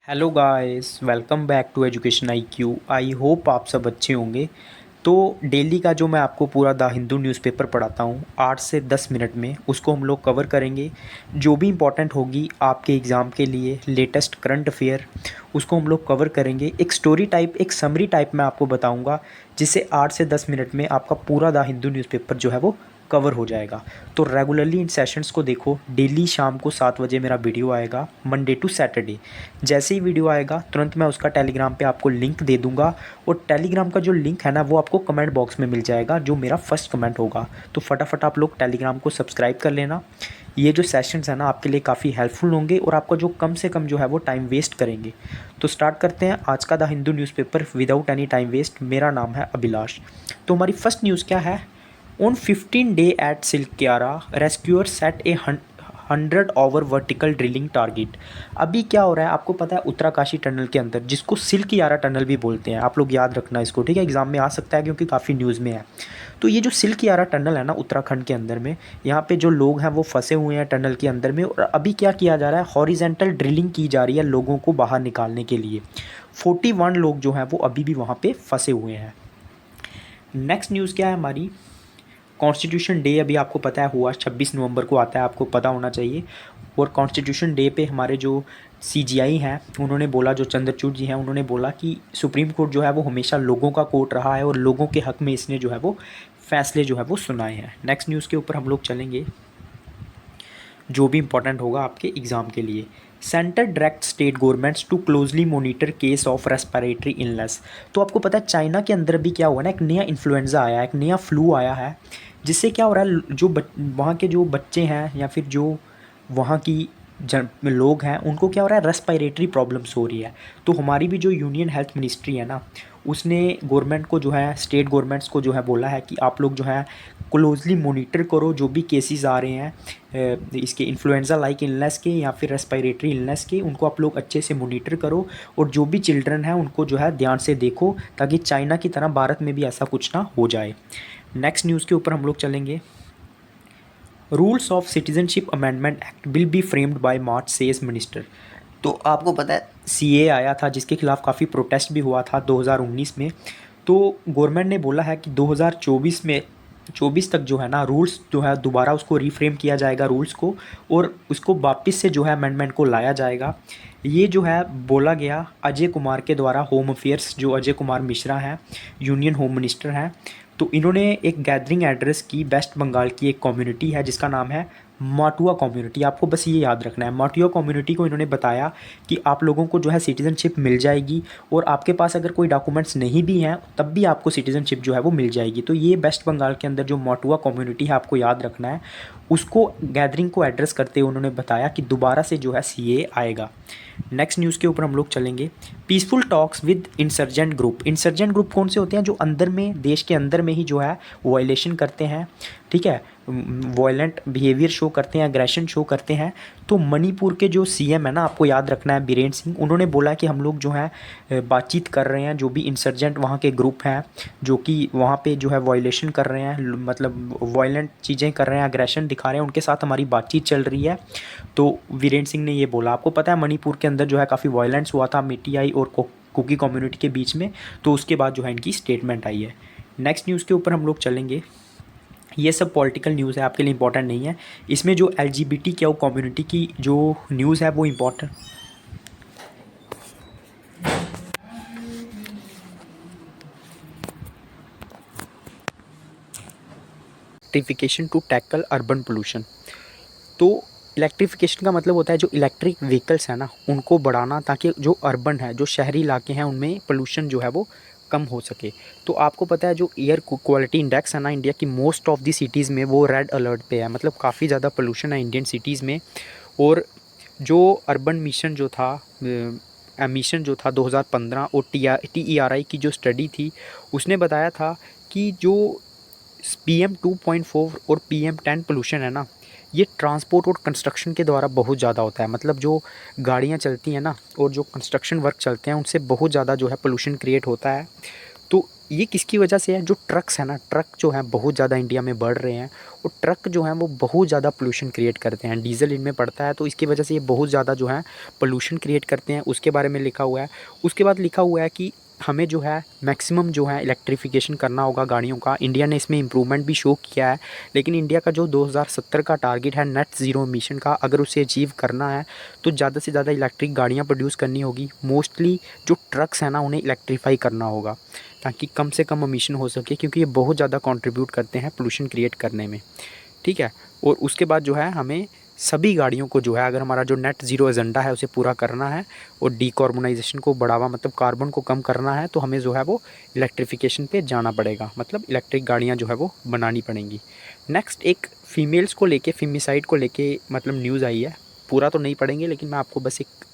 Hello guys, welcome back to education IQ। I hope आप सब अच्छे होंगे। तो डेली का जो मैं आपको पूरा द हिंदू न्यूज़पेपर पढ़ाता हूँ 8 से 10 मिनट में, उसको हम लोग कवर करेंगे। जो भी इम्पोर्टेंट होगी आपके एग्ज़ाम के लिए, लेटेस्ट करंट अफेयर, उसको हम लोग कवर करेंगे। एक स्टोरी टाइप, एक समरी टाइप मैं आपको बताऊँगा, जिससे 8 से 10 मिनट में आपका पूरा द हिंदू न्यूज़पेपर जो है वो कवर हो जाएगा। तो रेगुलरली इन सेशंस को देखो। डेली शाम को 7 बजे मेरा वीडियो आएगा, मंडे टू सैटरडे। जैसे ही वीडियो आएगा तुरंत मैं उसका टेलीग्राम पे आपको लिंक दे दूंगा, और टेलीग्राम का जो लिंक है ना, वो आपको कमेंट बॉक्स में मिल जाएगा, जो मेरा फर्स्ट कमेंट होगा। तो फटाफट आप लोग टेलीग्राम को सब्सक्राइब कर लेना। ये जो सेशंस है ना, आपके लिए काफ़ी हेल्पफुल होंगे, और आपका जो कम से कम जो है वो टाइम वेस्ट करेंगे। तो स्टार्ट करते हैं आज का the Hindu newspaper without any time waste. मेरा नाम है अभिलाष। तो हमारी फर्स्ट न्यूज़ क्या है? On 15 day at Silkyara, rescuer set a 100 hour vertical drilling target. अभी क्या हो रहा है आपको पता है? उत्तराकाशी टनल के अंदर, जिसको सिल्कियारा टनल भी बोलते हैं, आप लोग याद रखना इसको, ठीक है? एग्जाम में आ सकता है क्योंकि काफ़ी न्यूज़ में है। तो ये जो सिल्कियारा टनल है ना, उत्तराखंड के अंदर में, यहाँ पे जो लोग हैं वो फंसे हुए हैं टनल के अंदर में, और अभी क्या किया जा रहा है? हॉरिजेंटल ड्रिलिंग की जा रही है लोगों को बाहर निकालने के लिए। 41 लोग जो हैं वो अभी भी वहाँ पे फंसे हुए हैं। नेक्स्ट न्यूज़ क्या है हमारी? कॉन्स्टिट्यूशन डे अभी आपको पता है हुआ 26 नवंबर को आता है, आपको पता होना चाहिए। और कॉन्स्टिट्यूशन डे पे हमारे जो CGI हैं उन्होंने बोला, जो चंद्रचूड़ जी हैं उन्होंने बोला कि सुप्रीम कोर्ट जो है वो हमेशा लोगों का कोर्ट रहा है, और लोगों के हक में इसने जो है वो फैसले जो है वो सुनाए हैं। नेक्स्ट न्यूज़ के ऊपर हम लोग चलेंगे, जो भी इंपॉर्टेंट होगा आपके एग्ज़ाम के लिए। Centre direct state governments to closely monitor case of respiratory illness. तो आपको पता है चाइना के अंदर भी क्या हुआ ना, एक नया इन्फ्लुएंजा आया, एक नया फ्लू आया है, जिससे क्या हो रहा है? जो वहाँ के जो बच्चे हैं, या फिर जो वहाँ की लोग हैं, उनको क्या हो रहा है? रेस्पिरेटरी प्रॉब्लम्स हो रही है। तो हमारी भी जो यूनियन हेल्थ मिनिस्ट्री है ना, उसने गवर्नमेंट को जो है, स्टेट गवर्नमेंट्स को जो है बोला है कि आप लोग जो है क्लोजली मॉनिटर करो, जो भी केसेस आ रहे हैं इसके इन्फ्लुएंजा लाइक इलनेस के या फिर रेस्पिरेटरी इलनेस के, उनको आप लोग अच्छे से मॉनिटर करो, और जो भी चिल्ड्रन हैं उनको जो है ध्यान से देखो, ताकि चाइना की तरह भारत में भी ऐसा कुछ ना हो जाए। नेक्स्ट न्यूज़ के ऊपर हम लोग चलेंगे। Rules of citizenship amendment act will be framed by March, says minister. तो आपको पता है CA आया था, जिसके खिलाफ काफ़ी प्रोटेस्ट भी हुआ था 2019 में। तो गवर्नमेंट ने बोला है कि 2024 में 24 तक जो है ना, रूल्स जो है दोबारा उसको रीफ्रेम किया जाएगा रूल्स को, और उसको वापस से जो है अमेंडमेंट को लाया जाएगा। ये जो है बोला गया अजय कुमार के द्वारा, होम अफेयर्स जो अजय कुमार मिश्रा हैं, यूनियन होम मिनिस्टर हैं। तो इन्होंने एक गैदरिंग एड्रेस की, वेस्ट बंगाल की एक कम्युनिटी है जिसका नाम है माटुआ कम्युनिटी। आपको बस ये याद रखना है, माटुआ कम्युनिटी को इन्होंने बताया कि आप लोगों को जो है सिटीजनशिप मिल जाएगी, और आपके पास अगर कोई डॉक्यूमेंट्स नहीं भी हैं तब भी आपको सिटीजनशिप जो है वो मिल जाएगी। तो ये वेस्ट बंगाल के अंदर जो माटुआ कम्युनिटी है, आपको याद रखना है, उसको गैदरिंग को एड्रेस करते हुए उन्होंने बताया कि दोबारा से जो है CA आएगा। नेक्स्ट न्यूज़ के ऊपर हम लोग चलेंगे। Peaceful talks with insurgent group. Insurgent group कौन से होते हैं? जो अंदर में, देश के अंदर में ही जो है वायलेशन करते हैं, ठीक है, वायलेंट बिहेवियर शो करते हैं, अग्रेशन शो करते हैं। तो मणिपुर के जो CM है ना, आपको याद रखना है, बीरेन सिंह, उन्होंने बोला कि हम लोग जो है बातचीत कर रहे हैं, जो भी इंसर्जेंट वहाँ के ग्रुप हैं जो कि वहाँ पे जो है वायलेशन कर रहे हैं, मतलब वायलेंट चीज़ें कर रहे हैं, अग्रेशन दिखा रहे हैं, उनके साथ हमारी बातचीत चल रही है। तो वीरेंद्र सिंह ने ये बोला। आपको पता है मणिपुर के अंदर जो है काफ़ी वायलेंस हुआ था मिटीआई और कुकी कम्युनिटी के बीच में, तो उसके बाद जो है इनकी स्टेटमेंट आई है। नेक्स्ट न्यूज़ के ऊपर हम लोग चलेंगे। ये सब पॉलिटिकल न्यूज़ है, आपके लिए इंपॉर्टेंट नहीं है। इसमें जो LGBTQ कम्युनिटी की जो न्यूज़ है वो important. Electrification to tackle urban pollution. तो इलेक्ट्रिफिकेशन का मतलब होता है जो इलेक्ट्रिक व्हीकल्स है ना, उनको बढ़ाना, ताकि जो अर्बन है, जो शहरी इलाके हैं, उनमें पोल्यूशन जो है वो कम हो सके। तो आपको पता है जो एयर क्वालिटी इंडेक्स है ना, इंडिया की मोस्ट ऑफ दी सिटीज़ में वो रेड अलर्ट पे है, मतलब काफ़ी ज़्यादा पोल्यूशन है इंडियन सिटीज़ में। और जो अर्बन मिशन जो था, मिशन जो था 2015, और TERI की जो स्टडी थी, उसने बताया था कि जो PM2.4 और PM10 पोल्यूशन है ना, ये ट्रांसपोर्ट और कंस्ट्रक्शन के द्वारा बहुत ज़्यादा होता है। मतलब जो गाड़ियाँ चलती हैं ना, और जो कंस्ट्रक्शन वर्क चलते हैं, उनसे बहुत ज़्यादा जो है पोल्यूशन क्रिएट होता है। तो ये किसकी वजह से है, जो ट्रक्स है ना, ट्रक जो हैं बहुत ज़्यादा इंडिया में बढ़ रहे हैं, और ट्रक जो हैं वो बहुत ज़्यादा पोल्यूशन क्रिएट करते हैं, डीजल इनमें पड़ता है, तो इसकी वजह से ये बहुत ज़्यादा जो है पोल्यूशन क्रिएट करते हैं, उसके बारे में लिखा हुआ है। उसके बाद लिखा हुआ है कि हमें जो है मैक्सिमम जो है इलेक्ट्रिफिकेशन करना होगा गाड़ियों का। इंडिया ने इसमें इम्प्रूवमेंट भी शो किया है, लेकिन इंडिया का जो 2070 का टारगेट है नेट ज़ीरो एमिशन का, अगर उसे अचीव करना है तो ज़्यादा से ज़्यादा इलेक्ट्रिक गाड़ियाँ प्रोड्यूस करनी होगी। मोस्टली जो ट्रक्स हैं ना उन्हें इलेक्ट्रीफाई करना होगा, ताकि कम से कम एमिशन हो सके, क्योंकि ये बहुत ज़्यादा कंट्रीब्यूट करते हैं पोल्यूशन क्रिएट करने में, ठीक है। और उसके बाद जो है हमें सभी गाड़ियों को जो है, अगर हमारा जो नेट ज़ीरो एजेंडा है उसे पूरा करना है और डीकार्बोनाइजेशन को बढ़ावा, मतलब कार्बन को कम करना है, तो हमें जो है वो इलेक्ट्रिफिकेशन पे जाना पड़ेगा, मतलब इलेक्ट्रिक गाड़ियाँ जो है वो बनानी पड़ेंगी। नेक्स्ट एक फ़ीमेल्स को लेके, फेमिसाइड को लेके मतलब न्यूज़ आई है, पूरा तो नहीं पढ़ेंगे लेकिन मैं आपको बस एक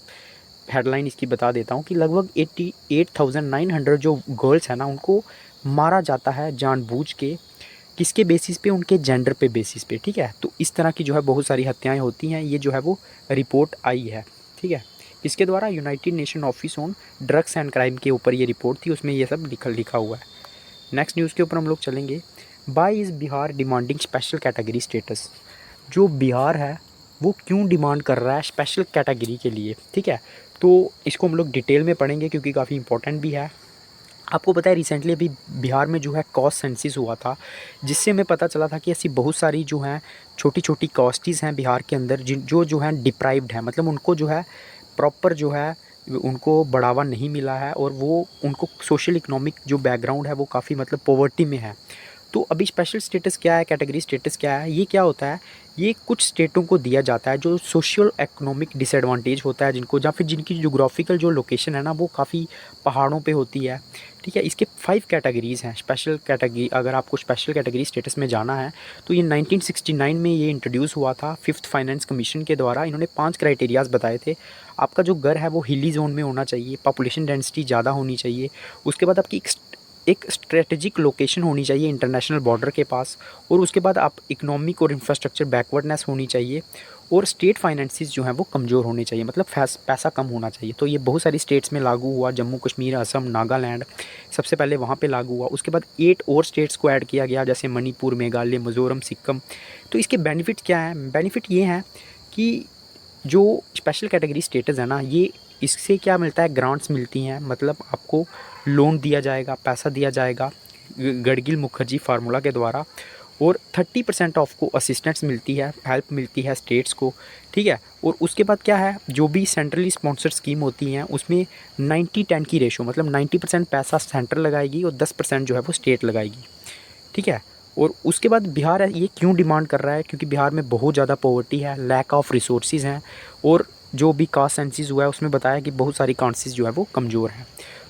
हेडलाइन इसकी बता देता हूँ कि लगभग 88,900 जो गर्ल्स हैं ना उनको मारा जाता है जानबूझ के, किसके बेसिस पे, उनके जेंडर पे बेसिस पे, ठीक है। तो इस तरह की जो है बहुत सारी हत्याएं होती हैं, ये जो है वो रिपोर्ट आई है, ठीक है। इसके द्वारा United nation office on drugs and crime के ऊपर ये रिपोर्ट थी, उसमें ये सब लिखा हुआ है। नेक्स्ट न्यूज़ के ऊपर हम लोग चलेंगे। Why is Bihar demanding special category status. जो बिहार है वो क्यों डिमांड कर रहा है स्पेशल कैटेगरी के लिए, ठीक है। तो इसको हम लोग डिटेल में पढ़ेंगे क्योंकि काफ़ी इंपॉर्टेंट भी है। आपको पता है रिसेंटली अभी बिहार में जो है कॉस्ट सेंसिस हुआ था, जिससे हमें पता चला था कि ऐसी बहुत सारी जो हैं छोटी छोटी कास्टीज़ हैं बिहार के अंदर, जिन जो हैं डिप्राइव्ड हैं, मतलब उनको जो है प्रॉपर जो है उनको बढ़ावा नहीं मिला है, और वो उनको सोशल इकोनॉमिक जो बैकग्राउंड है वो काफ़ी मतलब पॉवर्टी में है। तो अभी स्पेशल स्टेटस क्या है, कैटेगरी स्टेटस क्या है, ये क्या होता है, ये कुछ स्टेटों को दिया जाता है जो सोशल इकोनॉमिक डिसएडवांटेज होता है जिनको, या फिर जिनकी जोग्राफिकल जो लोकेशन है ना वो काफ़ी पहाड़ों पे होती है, ठीक है। इसके 5 कैटेगरीज़ हैं स्पेशल कैटेगरी। अगर आपको स्पेशल कैटेगरी स्टेटस में जाना है तो ये 1969 में ये इंट्रोड्यूस हुआ था 5th फाइनेंस कमीशन के द्वारा। इन्होंने 5 क्राइटेरियाज़ बताए थे। आपका जो घर है वो हिली जोन में होना चाहिए, पॉपुलेशन डेंसिटी ज़्यादा होनी चाहिए, उसके बाद आपकी एक स्ट्रेटेजिक लोकेशन होनी चाहिए इंटरनेशनल बॉर्डर के पास, और उसके बाद आप इकोनॉमिक और इंफ्रास्ट्रक्चर बैकवर्डनेस होनी चाहिए, और स्टेट फाइनेंसिस जो हैं वो कमज़ोर होने चाहिए, मतलब पैसा कम होना चाहिए। तो ये बहुत सारी स्टेट्स में लागू हुआ, जम्मू कश्मीर, असम, नागालैंड सबसे पहले वहाँ पे लागू हुआ। उसके बाद 8 और स्टेट्स को ऐड किया गया, जैसे मणिपुर, मेघालय, मिज़ोरम, सिक्किम। तो इसके बेनिफिट क्या हैं, बेनिफिट ये हैं कि जो स्पेशल कैटेगरी स्टेटस है ना, ये इससे क्या मिलता है, ग्रांट्स मिलती हैं, मतलब आपको लोन दिया जाएगा, पैसा दिया जाएगा गडगिल मुखर्जी फार्मूला के द्वारा, और 30% ऑफ को असिस्टेंस मिलती है, हेल्प मिलती है स्टेट्स को, ठीक है। और उसके बाद क्या है, जो भी सेंट्रली स्पॉन्सर्ड स्कीम होती हैं उसमें 90-10 की रेशो, मतलब 90% पैसा सेंटर लगाएगी और 10% जो है वो स्टेट लगाएगी, ठीक है। और उसके बाद बिहार है, ये क्यों डिमांड कर रहा है, क्योंकि बिहार में बहुत ज़्यादा पॉवर्टी है, लैक ऑफ रिसोर्सेज हैं, और जो भी कास्ट सेंसिस हुआ है उसमें बताया कि बहुत सारी कास्टें जो है वो कमज़ोर हैं।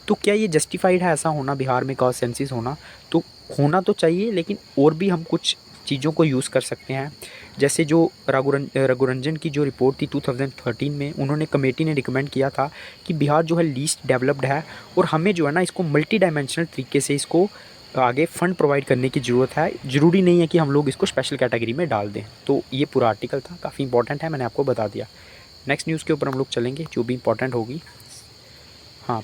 तो क्या ये जस्टिफाइड है ऐसा होना, बिहार में कास्ट सेंसिस होना? तो होना तो चाहिए, लेकिन और भी हम कुछ चीज़ों को यूज़ कर सकते हैं। जैसे जो रघुरंजन की जो रिपोर्ट थी 2013 में, उन्होंने कमेटी ने रिकमेंड किया था कि बिहार जो है लीस्ट डेवलप्ड है, और हमें जो है ना इसको मल्टी डायमेंशनल तरीके से इसको आगे फ़ंड प्रोवाइड करने की ज़रूरत है। ज़रूरी नहीं है कि हम लोग इसको स्पेशल कैटेगरी में डाल दें। तो ये पूरा आर्टिकल था, काफ़ी इंपॉर्टेंट है, मैंने आपको बता दिया। नेक्स्ट न्यूज़ के ऊपर हम लोग चलेंगे जो भी इंपॉर्टेंट होगी। हाँ,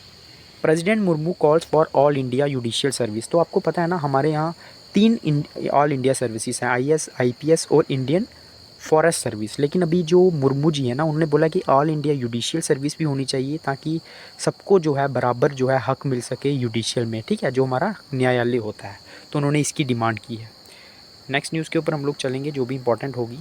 president Murmu calls for all India judicial service. तो आपको पता है ना हमारे यहाँ 3 ऑल इंडिया सर्विसेज हैं, आईएएस, आईपीएस और इंडियन फॉरेस्ट सर्विस। लेकिन अभी जो मुर्मू जी हैं ना, उन्होंने बोला कि ऑल इंडिया जुडिशियल सर्विस भी होनी चाहिए, ताकि सबको जो है बराबर जो है हक मिल सके जुडिशियल में, ठीक है, जो हमारा न्यायालय होता है। तो उन्होंने इसकी डिमांड की है। नेक्स्ट न्यूज़ के ऊपर हम लोग चलेंगे जो भी इंपॉर्टेंट होगी।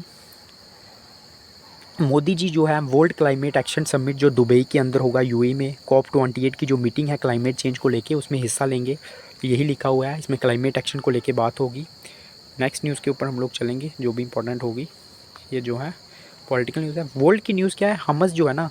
मोदी जी जो है वर्ल्ड क्लाइमेट एक्शन समिट जो दुबई के अंदर होगा यूएई में, COP28 की जो मीटिंग है क्लाइमेट चेंज को लेके, उसमें हिस्सा लेंगे, यही लिखा हुआ है, इसमें क्लाइमेट एक्शन को लेके बात होगी। नेक्स्ट न्यूज़ के ऊपर हम लोग चलेंगे जो भी इंपॉर्टेंट होगी। ये जो है पॉलिटिकल न्यूज़ है। वर्ल्ड की न्यूज़ क्या है, हमस जो है ना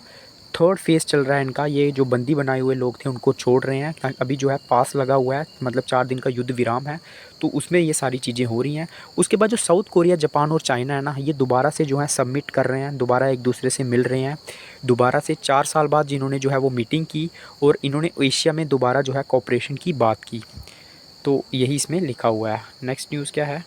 3rd फेज़ चल रहा है इनका, ये जो बंदी बनाए हुए लोग थे उनको छोड़ रहे हैं। अभी जो है पास लगा हुआ है, मतलब 4 दिन का युद्ध विराम है, तो उसमें ये सारी चीज़ें हो रही हैं। उसके बाद जो साउथ कोरिया, जापान और चाइना है ना, ये दोबारा से जो है सबमिट कर रहे हैं, दोबारा एक दूसरे से मिल रहे हैं, दोबारा से 4 साल बाद जिन्होंने जो है वो मीटिंग की, और इन्होंने एशिया में दोबारा जो है कोऑपरेशन की बात की। तो यही इसमें लिखा हुआ है। नेक्स्ट न्यूज़ क्या है,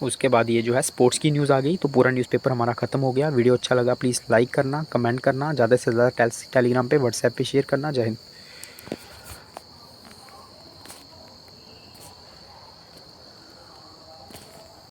उसके बाद ये जो है स्पोर्ट्स की न्यूज़ आ गई। तो पूरा न्यूज़पेपर हमारा ख़त्म हो गया। वीडियो अच्छा लगा प्लीज़ लाइक करना, कमेंट करना, ज़्यादा से ज़्यादा टेलीग्राम पे, व्हाट्सएप पे शेयर करना। जय हिंद।